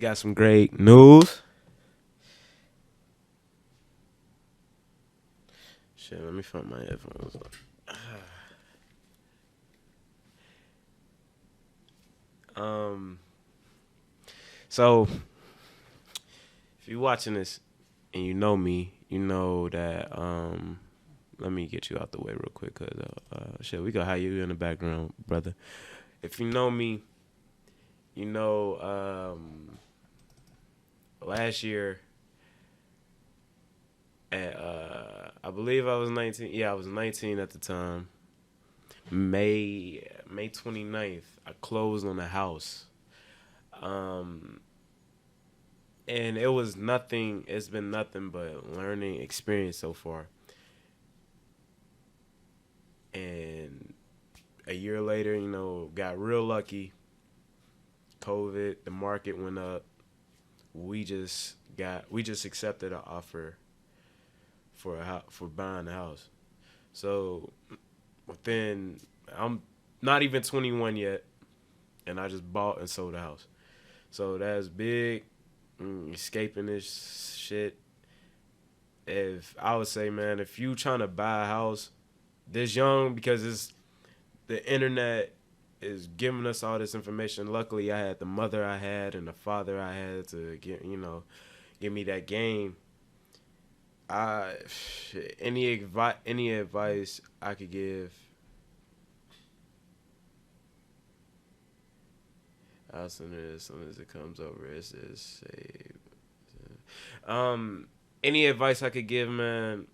got some great news. Shit, let me find my headphones. Um, so if you're watching this and you know me, you know that let me get you out the way real quick, cause shit, we gonna hire you in the background, brother. If you know me, you know last year at I believe I was 19. Yeah, I was 19 at the time. May 29th, I closed on a house. Um, and it was nothing. It's been nothing but learning experience so far. And a year later, got real lucky. COVID, the market went up. We just accepted an offer for for buying a house. So within, I'm not even 21 yet, and I just bought and sold a house. So that's big. Escaping this shit. If I would say, man, if you trying to buy a house this young, because it's the internet is giving us all this information. Luckily, I had the mother I had and the father I had to give me that game. I any advice I could give. I'll send it as soon as it comes over. It's just save. Um, any advice I could give, man?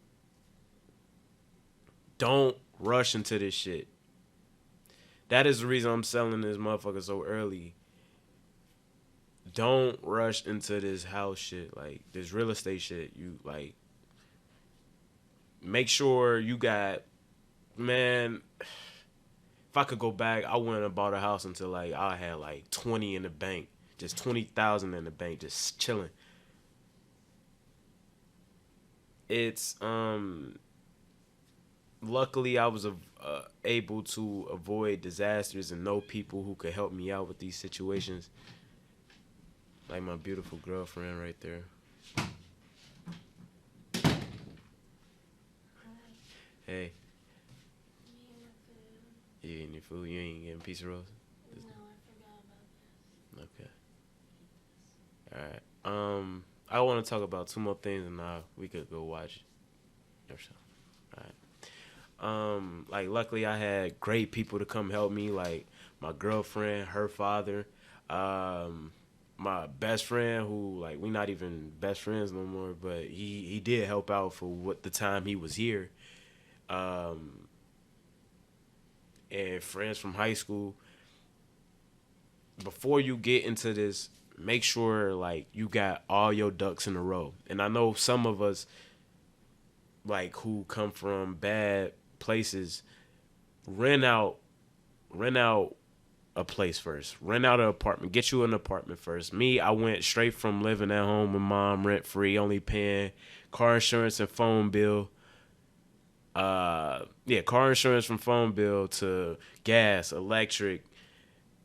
Don't rush into this shit. That is the reason I'm selling this motherfucker so early. Don't rush into this house shit, like this real estate shit. You like make sure you got, man. If I could go back, I wouldn't have bought a house until like I had like 20 in the bank, just 20,000 in the bank, just chilling. It's luckily I was able to avoid disasters and know people who could help me out with these situations. Like my beautiful girlfriend right there. Hey, you eating your food? You ain't getting pizza rolls? No, I forgot about this. All right. I want to talk about two more things, and we could go watch or something. All right. Like luckily I had great people to come help me, like my girlfriend, her father, my best friend who like we not even best friends no more, but he did help out for what the time he was here. Um, and friends from high school. Before you get into this, make sure like you got all your ducks in a row. And I know some of us like who come from bad places rent out rent out a place first. Rent out an apartment. Get you an apartment first. Me, I went straight from living at home with mom, rent free, only paying car insurance and phone bill. Car insurance from phone bill to gas, electric,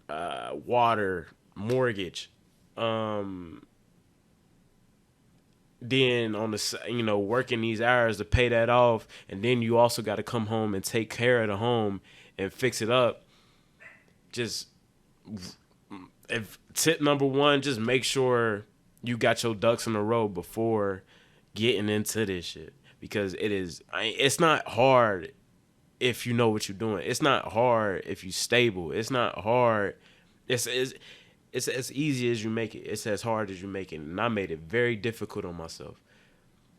water, mortgage. Um, then on working these hours to pay that off, and then you also got to come home and take care of the home and fix it up. Just if tip number one, just make sure you got your ducks in a row before getting into this shit, because it's not hard if you know what you're doing. It's not hard if you stable. It's not hard. It's as easy as you make it. It's as hard as you make it. And I made it very difficult on myself.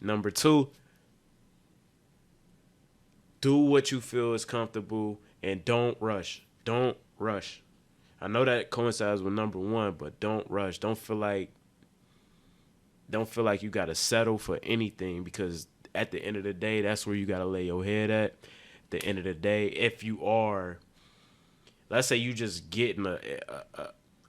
Number two, do what you feel is comfortable and don't rush. Don't rush. I know that coincides with number one, but don't rush. Don't feel like you gotta settle for anything, because at the end of the day, that's where you gotta lay your head at. At the end of the day, if you are, let's say you just getting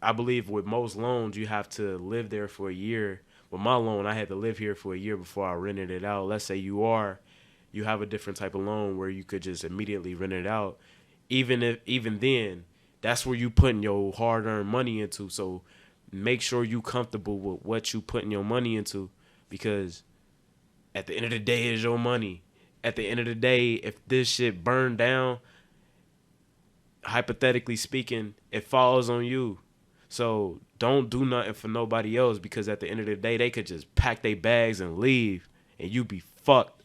I believe with most loans you have to live there for a year. With my loan, I had to live here for a year before I rented it out. Let's say you have a different type of loan where you could just immediately rent it out. Even then, that's where you putting your hard earned money into. So make sure you comfortable with what you putting your money into, because at the end of the day, it's your money. At the end of the day, if this shit burned down, hypothetically speaking, it falls on you. So don't do nothing for nobody else, because at the end of the day, they could just pack their bags and leave, and you be fucked.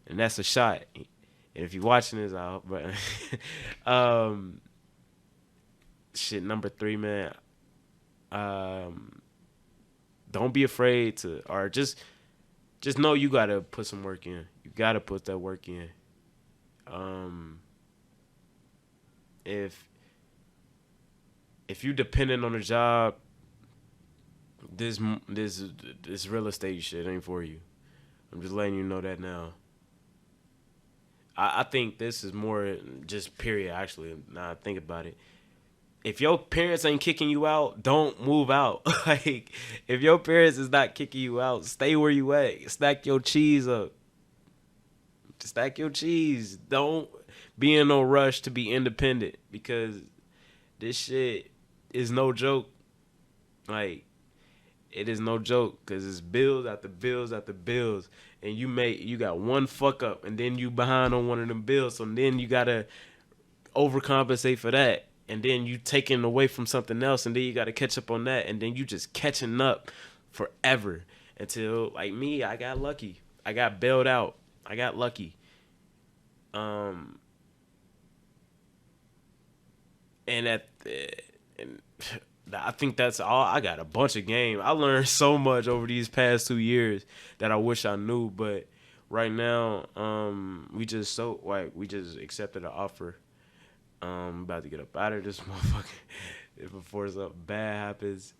And that's a shot. And if you're watching this, I hope, but shit, number 3, man. Don't be afraid to, or just know you gotta put some work in. You gotta put that work in. If you dependent on a job, this real estate shit ain't for you. I'm just letting you know that now. I think this is more just period, actually, now I think about it. If your parents ain't kicking you out, don't move out. Like, if your parents is not kicking you out, stay where you at. Stack your cheese up. Stack your cheese. Don't be in no rush to be independent, because this shit is no joke. Like, it is no joke, because it's bills after bills after bills, and you got one fuck up, and then you behind on one of them bills, so then you gotta overcompensate for that, and then you taking away from something else, and then you gotta catch up on that, and then you just catching up forever until, like me, I got lucky. I got bailed out. I got lucky. And I think that's all. I got a bunch of game. I learned so much over these past 2 years that I wish I knew. But right now, we just accepted an offer. About to get up out of this motherfucker before something bad happens.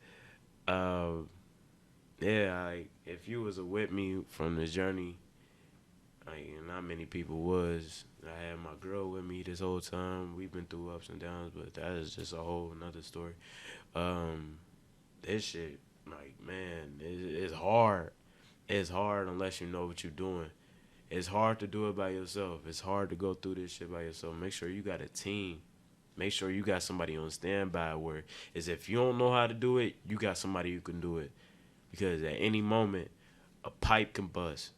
If you was with me from the journey, not many people was. I had my girl with me this whole time. We've been through ups and downs, but that is just a whole another story. This shit, like, man, it's hard. It's hard unless you know what you're doing. It's hard to do it by yourself. It's hard to go through this shit by yourself. Make sure you got a team. Make sure you got somebody on standby, where is if you don't know how to do it, you got somebody who can do it. Because at any moment, a pipe can bust.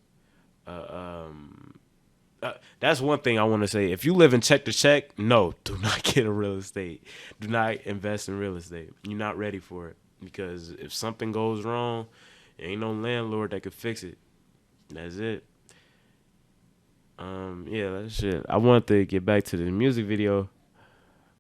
That's one thing I want to say. If you live in check to check, no, do not get a real estate. Do not invest in real estate. You're not ready for it, because if something goes wrong, ain't no landlord that could fix it. That's it. That's shit. I wanted to get back to the music video.